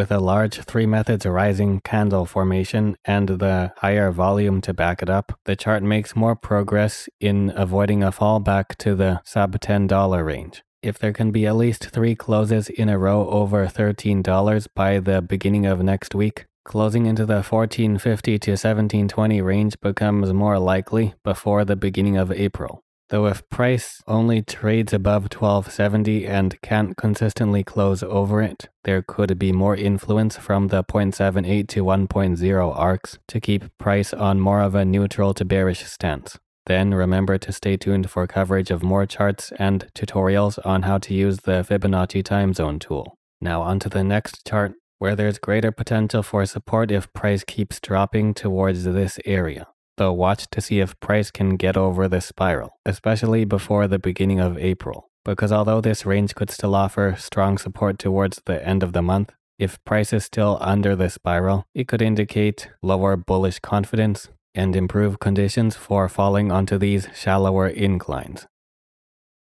With a large 3 methods rising candle formation and the higher volume to back it up, the chart makes more progress in avoiding a fall back to the sub $10 range. If there can be at least 3 closes in a row over $13 by the beginning of next week, closing into the $14.50 to $17.20 range becomes more likely before the beginning of April. Though if price only trades above $12.70 and can't consistently close over it, there could be more influence from the 0.78 to 1.0 arcs to keep price on more of a neutral to bearish stance. Then remember to stay tuned for coverage of more charts and tutorials on how to use the Fibonacci time zone tool. Now onto the next chart, where there's greater potential for support if price keeps dropping towards this area. Though watch to see if price can get over the spiral, especially before the beginning of April. Because although this range could still offer strong support towards the end of the month, if price is still under the spiral, it could indicate lower bullish confidence and improve conditions for falling onto these shallower inclines.